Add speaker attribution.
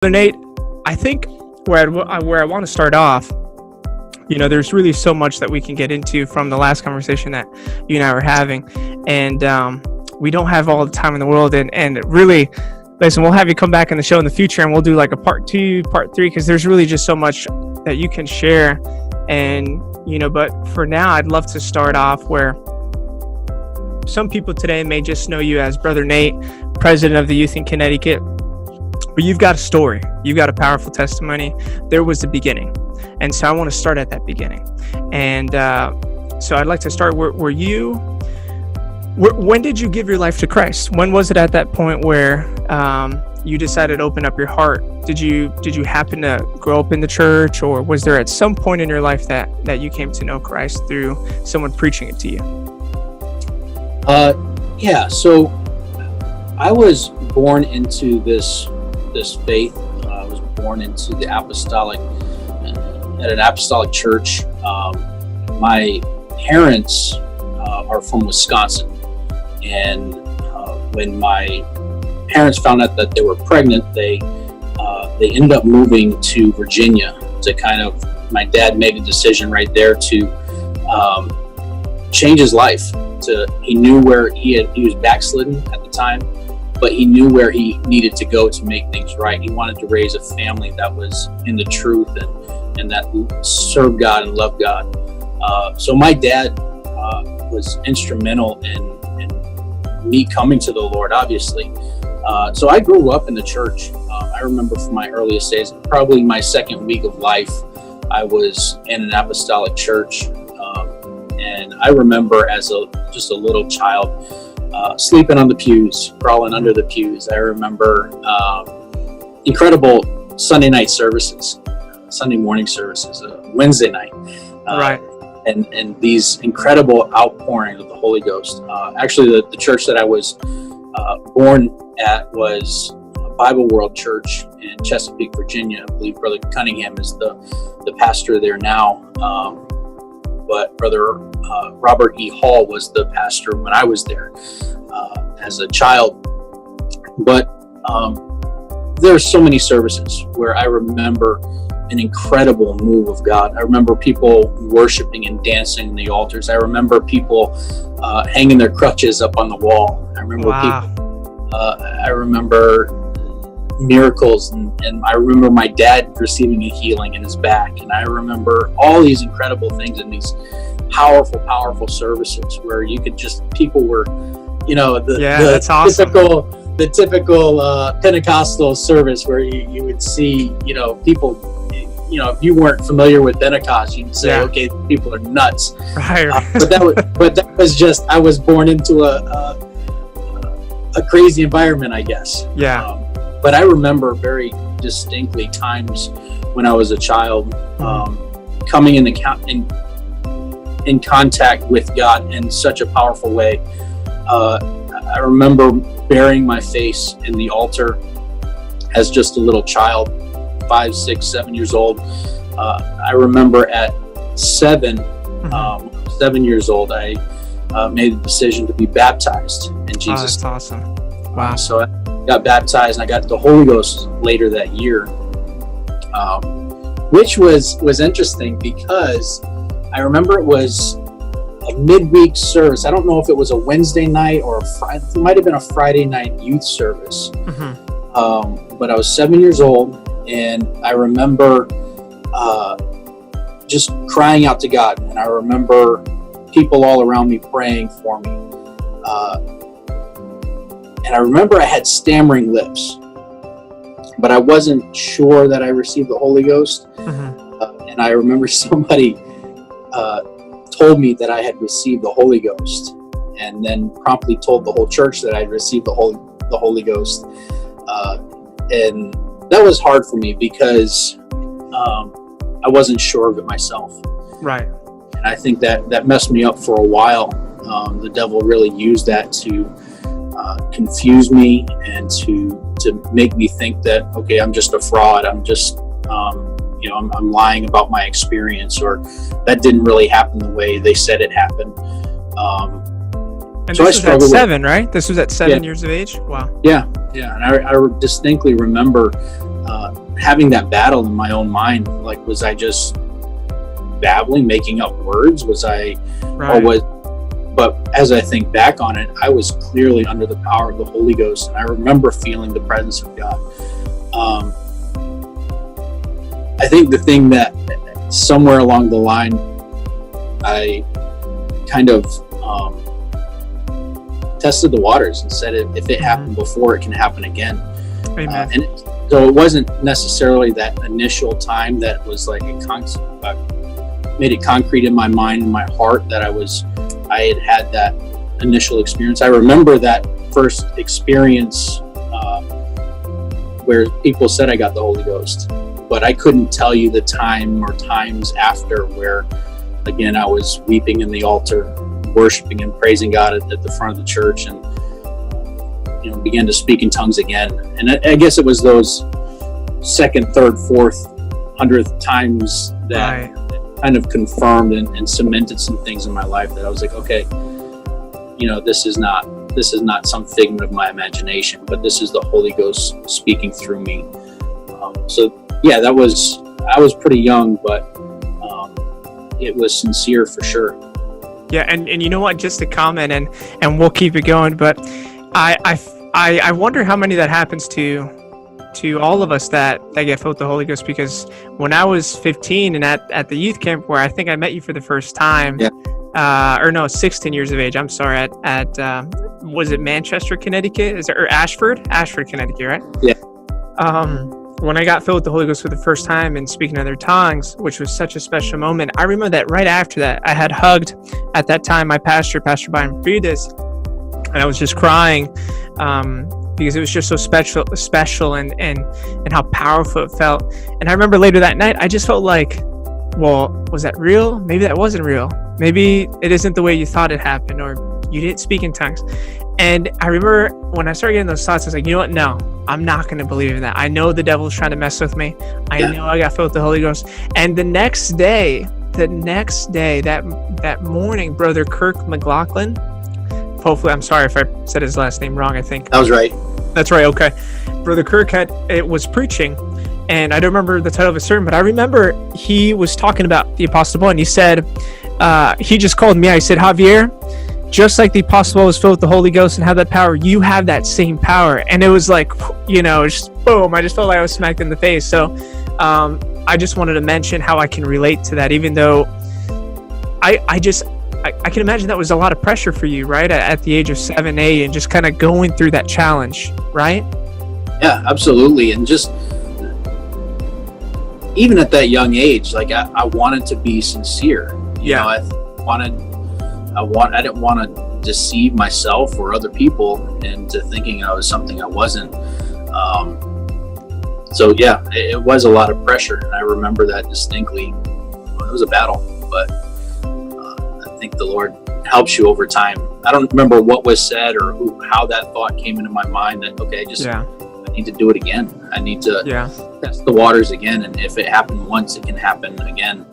Speaker 1: Brother Nate, I think where I want to start off, there's really so much that we can get into from the last conversation that you and I were having, and we don't have all the time in the world, and really, listen, we'll have you come back in the show in the future, and we'll do like a part 2, part 3, because there's really just so much that you can share, and but for now, I'd love to start off where some people today may just know you as Brother Nate, president of the youth in Connecticut. But you've got a story. You've got a powerful testimony. There was the beginning. And so I want to start at that beginning. And so I'd like to start, when did you give your life to Christ? When was it at that point where you decided to open up your heart? Did you happen to grow up in the church, or was there at some point in your life that you came to know Christ through someone preaching it to you?
Speaker 2: Yeah, so I was born into this faith. I was born into the apostolic, at an apostolic church. My parents are from Wisconsin, and when my parents found out that they were pregnant, they ended up moving to Virginia to my dad made a decision right there to change his life. He knew where he was back-slidden at the time, but he knew where he needed to go to make things right. He wanted to raise a family that was in the truth and that served God and loved God. So my dad was instrumental in me coming to the Lord, obviously. So I grew up in the church. I remember from my earliest days, probably my second week of life, I was in an apostolic church. And I remember as just a little child, sleeping on the pews, crawling under the pews. I remember incredible Sunday night services, Sunday morning services, Wednesday night,
Speaker 1: right,
Speaker 2: and these incredible outpourings of the Holy Ghost. Actually, the church that I was born at was a Bible World Church in Chesapeake, Virginia. I believe Brother Cunningham is the pastor there now. But Brother Robert E. Hall was the pastor when I was there as a child. But there are so many services where I remember an incredible move of God. I remember people worshiping and dancing in the altars. I remember people hanging their crutches up on the wall. I remember I remember miracles, and I remember my dad receiving a healing in his back, and I remember all these incredible things in these powerful services where people were,
Speaker 1: that's awesome.
Speaker 2: the typical Pentecostal service where you would see, people, if you weren't familiar with Pentecost, you'd say, okay, people are nuts.
Speaker 1: Right.
Speaker 2: But that was just, I was born into a crazy environment, I guess.
Speaker 1: Yeah.
Speaker 2: But I remember very distinctly times when I was a child coming in contact with God in such a powerful way. I remember burying my face in the altar as just a little child, 5, 6, 7 years old. I remember at 7 years old, I made the decision to be baptized in Jesus.
Speaker 1: Oh, that's awesome. Wow.
Speaker 2: So I got baptized, and I got the Holy Ghost later that year, which was interesting because I remember it was a midweek service. I don't know if it was a Wednesday night or it might have been a Friday night youth service. But I was 7 years old, and I remember just crying out to God, and I remember people all around me praying for me. And I remember I had stammering lips, but I wasn't sure that I received the Holy Ghost. And I remember somebody told me that I had received the Holy Ghost, and then promptly told the whole church that I had received the Holy Ghost. And that was hard for me because I wasn't sure of it myself.
Speaker 1: Right.
Speaker 2: And I think that messed me up for a while. The devil really used that to confuse me and to make me think that, okay, I'm just a fraud. I'm just, I'm lying about my experience, or that didn't really happen the way they said it happened.
Speaker 1: And so this was at 7, right? This was at 7 years of age? Wow.
Speaker 2: Yeah. And I distinctly remember having that battle in my own mind. Like, was I just babbling, making up words? Was I,
Speaker 1: right.
Speaker 2: But as I think back on it, I was clearly under the power of the Holy Ghost, and I remember feeling the presence of God. I think the thing that somewhere along the line, I kind of tested the waters and said, if it happened before, it can happen again. And so it wasn't necessarily that initial time that was like made it concrete in my mind and my heart that I had that initial experience. I remember that first experience where people said I got the Holy Ghost, but I couldn't tell you the time or times after where, again, I was weeping in the altar, worshiping and praising God at the front of the church, and began to speak in tongues again. And I guess it was those second, third, fourth, 100th times that kind of confirmed and cemented some things in my life that I was like, okay, this is not some figment of my imagination, but this is the Holy Ghost speaking through me. So yeah, I was pretty young, but it was sincere for sure.
Speaker 1: Yeah, and you know what? Just to comment, and we'll keep it going, but I wonder how many that happens to all of us that get filled with the Holy Ghost, because when I was 15 and at the youth camp where I think I met you for the first time, 16 years of age, I'm sorry, at was it Manchester, Connecticut? Or Ashford, Connecticut, right?
Speaker 2: Yeah.
Speaker 1: When I got filled with the Holy Ghost for the first time and speaking in other tongues, which was such a special moment, I remember that right after that, I had hugged, at that time, my Pastor Byron Fridas, and I was just crying because it was just so special and how powerful it felt. And I remember later that night, I just felt like, well, was that real? Maybe that wasn't real. Maybe it isn't the way you thought it happened, or you didn't speak in tongues. And I remember when I started getting those thoughts, I was like, you know what? No, I'm not going to believe in that. I know the devil's trying to mess with me. I know I got filled with the Holy Ghost. And the next day, that morning, Brother Kirk McLaughlin, hopefully, I'm sorry if I said his last name wrong, I think.
Speaker 2: That was right.
Speaker 1: That's right, okay. Brother Kirk was preaching, and I don't remember the title of his sermon, but I remember he was talking about the Apostle Paul, and he said, he just called me out. He said, Javier, just like the Apostle Paul was filled with the Holy Ghost and had that power, you have that same power. And it was like, just boom, I just felt like I was smacked in the face. So I just wanted to mention how I can relate to that, even though I can imagine that was a lot of pressure for you, right? At the age of 7, 8, and just kind of going through that challenge, right?
Speaker 2: Yeah, absolutely. And just even at that young age, like I wanted to be sincere. I didn't want to deceive myself or other people into thinking I was something I wasn't. So yeah, it was a lot of pressure, and I remember that distinctly. It was a battle, but I think the Lord helps you over time. I don't remember what was said or how that thought came into my mind that, okay, I need to do it again. I need to test the waters again. And if it happened once, it can happen again.